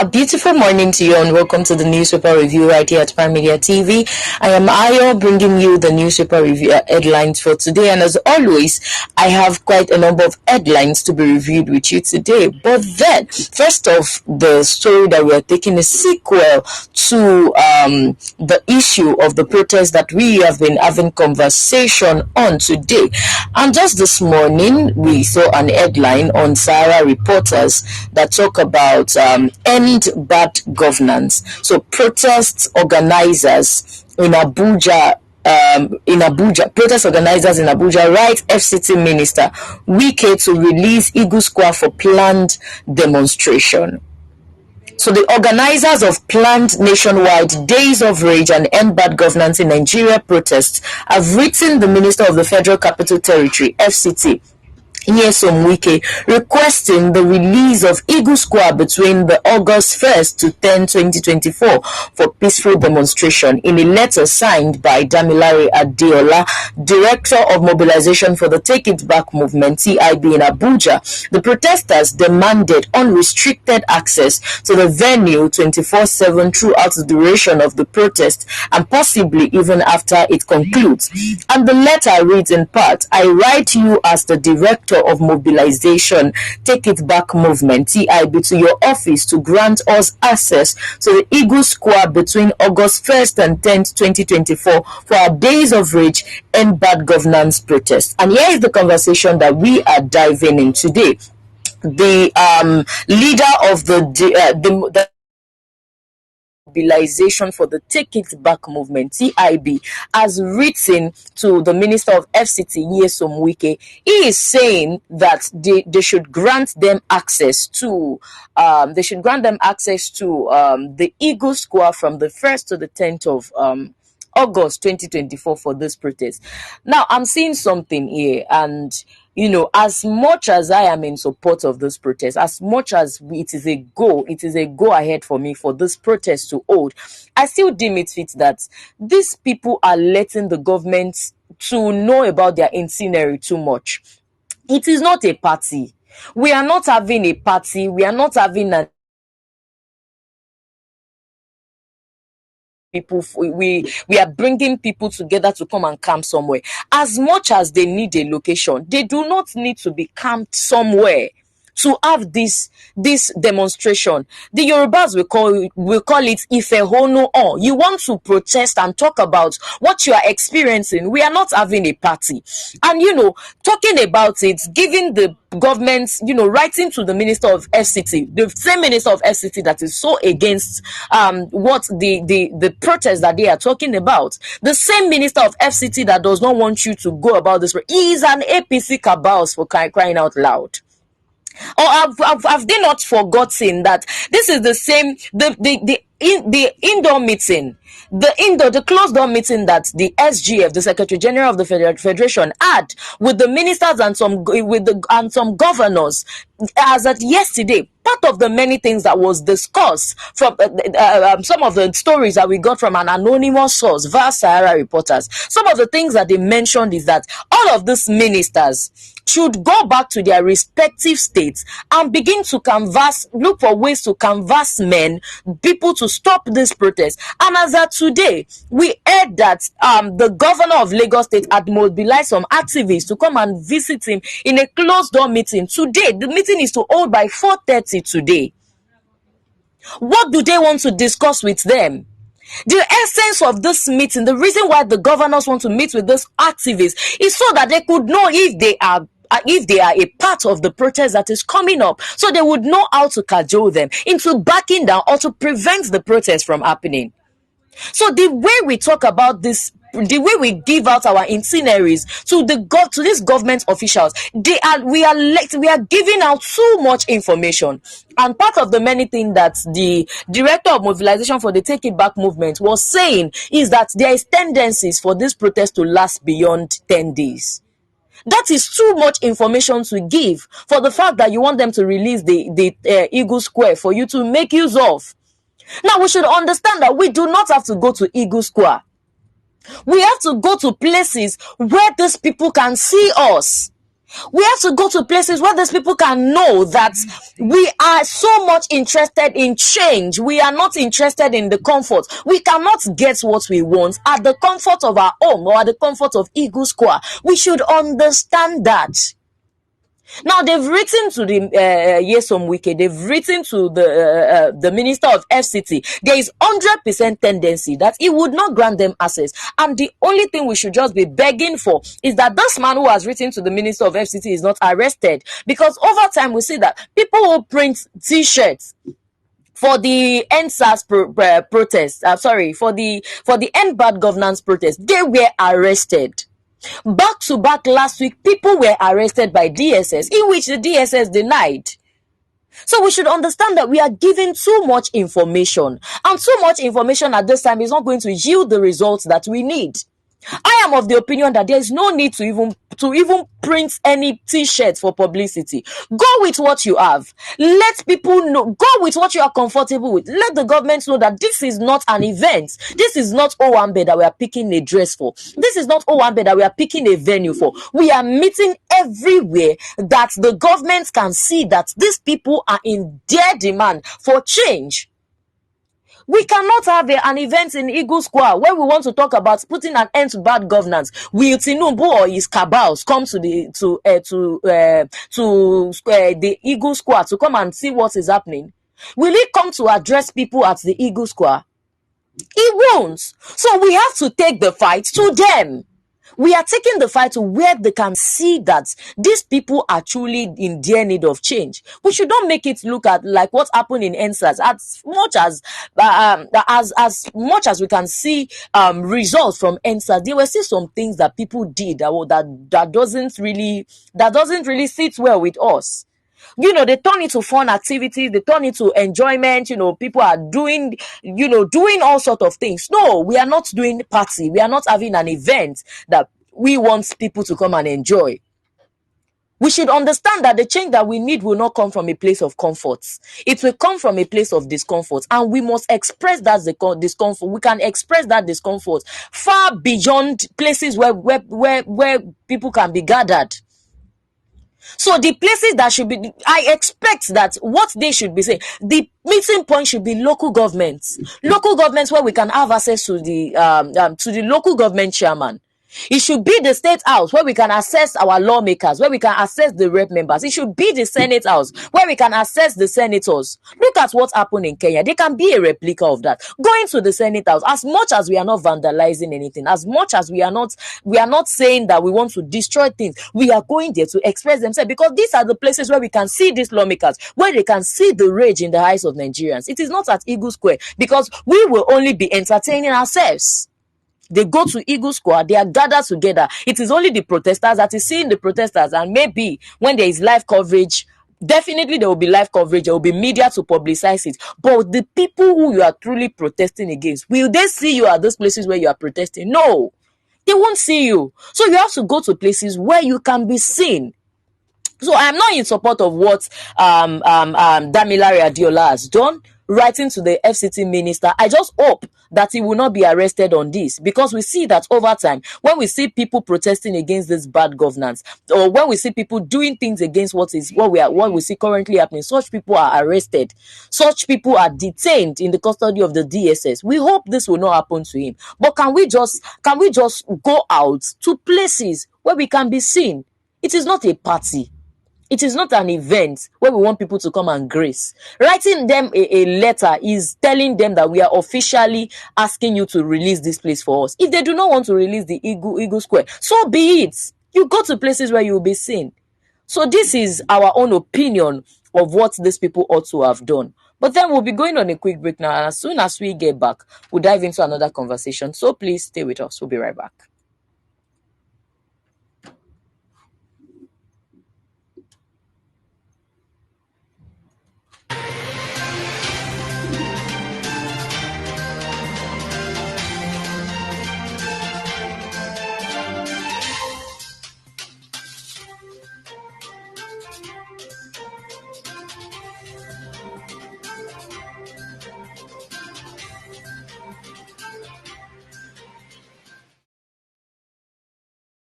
A beautiful morning to you and welcome to the newspaper review right here at Prime Media TV. I am Ayo bringing you the newspaper review headlines for today, and as always I have quite a number of headlines to be reviewed with you today. But then first off, the story that we are taking is sequel to the issue of the protest that we have been having conversation on today. And just this morning we saw an headline on Sqyare reporters that talk about end bad governance. So protest organizers in Abuja protest organizers in Abuja write FCT Minister Wike to release Sqyare for planned demonstration. So the organizers of planned nationwide Days of Rage and End Bad Governance in Nigeria protests have written the Minister of the Federal Capital Territory, FCT, Nyesom Wike, requesting the release of Sqyare between the August 1st to 10, 2024 for peaceful demonstration in a letter signed by Damilare Adeola, Director of Mobilization for the Take It Back Movement, TIB in Abuja. The protesters demanded unrestricted access to the venue 24/7 throughout the duration of the protest and possibly even after it concludes. And the letter reads in part, "I write you as the Director of Mobilization, Take It Back Movement, TIB, to your office to grant us access to the Sqyare between August 1st and 10th, 2024 for our Days of Rage and Bad Governance protest." And here is the conversation that we are diving in today. The leader of the Mobilization for the Take It Back Movement, TIB, has written to the Minister of FCT, Nyesom Wike. He is saying that they should grant them access to the Sqyare from the 1st to the 10th of August 2024 for this protest. Now, I'm seeing something here, and as much as I am in support of this protest, as much as it is a go ahead for me for this protest to hold, I still deem it fit that these people are letting the government to know about their itinerary too much. It is not a party. We are not having a party. We are not having a people. We are bringing people together to come and camp somewhere. As much as they need a location, they do not need to be camped somewhere to have this demonstration. The Yorubas will call it Ifehono on. You want to protest and talk about what you are experiencing. We are not having a party. And talking about it, giving the government, writing to the Minister of FCT, the same Minister of FCT that is so against what the protest that they are talking about, the same Minister of FCT that does not want you to go about this. He is an APC cabal, for crying out loud. Or have they not forgotten that this is the same the indoor meeting, the closed door meeting that the SGF, the Secretary General of the Federation, had with the ministers and some governors as at yesterday? Part of the many things that was discussed from some of the stories that we got from an anonymous source via Sqyare reporters, some of the things that they mentioned is that all of these ministers should go back to their respective states and begin to look for ways to canvass people to stop this protest. And as of today, we heard that the governor of Lagos State had mobilized some activists to come and visit him in a closed door meeting. Today, the meeting is to hold by 4:30 today. What do they want to discuss with them? The essence of this meeting, the reason why the governors want to meet with these activists is so that they could know if they are a part of the protest that is coming up, so they would know how to cajole them into backing down or to prevent the protest from happening. So the way we talk about this, the way we give out our itineraries to these government officials, we are giving out too much information. And part of the many things that the Director of Mobilization for the Take It Back Movement was saying is that there is tendencies for this protest to last beyond 10 days. That is too much information to give for the fact that you want them to release the Sqyare for you to make use of. Now, we should understand that we do not have to go to Sqyare. We have to go to places where these people can see us. We have to go to places where these people can know that we are so much interested in change. We are not interested in the comfort. We cannot get what we want at the comfort of our home or at the comfort of Eagle Square. We should understand that. Now they've written to the Nyesom Wike, they've written to the Minister of FCT. There is 100% tendency that he would not grant them access, and the only thing we should just be begging for is that this man who has written to the Minister of FCT is not arrested, because over time we see that people who print T-shirts for the NSAS protest, for the End Bad Governance protest, they were arrested. Back to back last week, people were arrested by DSS, in which the DSS denied. So we should understand that we are giving too much information, and too much information at this time is not going to yield the results that we need. I am of the opinion that there is no need to even print any T-shirt for publicity. Go with what you have. Let people know. Go with what you are comfortable with. Let the government know that this is not an event. This is not Owambe that we are picking a dress for. This is not Owambe that we are picking a venue for. We are meeting everywhere that the government can see that these people are in their demand for change. We cannot have an event in Eagle Square where we want to talk about putting an end to bad governance. Will Tinubu or his cabals come to the Eagle Square to come and see what is happening? Will he come to address people at the Eagle Square? He won't. So we have to take the fight to them. We are taking the fight to where they can see that these people are truly in their need of change. We should not make it look at like what happened in NSAS. As much as we can see results from NSAS, there were still some things that people did that doesn't really sit well with us. They turn into fun activities, they turn into enjoyment, people are doing all sorts of things. No, we are not doing party. We are not having an event that we want people to come and enjoy. We should understand that the change that we need will not come from a place of comfort. It will come from a place of discomfort, and we must express that discomfort. We can express that discomfort far beyond places where people can be gathered. So the places that should be, I expect that what they should be saying, the meeting point should be local governments where we can have access to the local government chairman. It should be the state house where we can assess our lawmakers, where we can assess the rep members. It should be the Senate house where we can assess the senators. Look at what happened in Kenya. They can be a replica of that. Going to the Senate house, as much as we are not vandalizing anything, as much as we are not saying that we want to destroy things, we are going there to express themselves, because these are the places where we can see these lawmakers, where they can see the rage in the eyes of Nigerians. It is not at Eagle Square, because we will only be entertaining ourselves. They go to Eagle Square, they are gathered together. It is only the protesters that is seeing the protesters, and maybe when there is live coverage, definitely there will be live coverage, there will be media to publicize it. But the people who you are truly protesting against, will they see you at those places where you are protesting? No, they won't see you. So you have to go to places where you can be seen. So I'm not in support of what Damilare Adiola has done, writing to the FCT minister. I just hope that he will not be arrested on this, because we see that over time, when we see people protesting against this bad governance, or when we see people doing things against what we see currently happening, such people are arrested, such people are detained in the custody of the DSS. We hope this will not happen to him. But can we just go out to places where we can be seen? It is not a party. It is not an event where we want people to come and grace. Writing them a letter is telling them that we are officially asking you to release this place for us. If they do not want to release the Eagle Square, so be it. You go to places where you will be seen. So this is our own opinion of what these people ought to have done. But then we'll be going on a quick break now, and as soon as we get back, we'll dive into another conversation. So please stay with us. We'll be right back.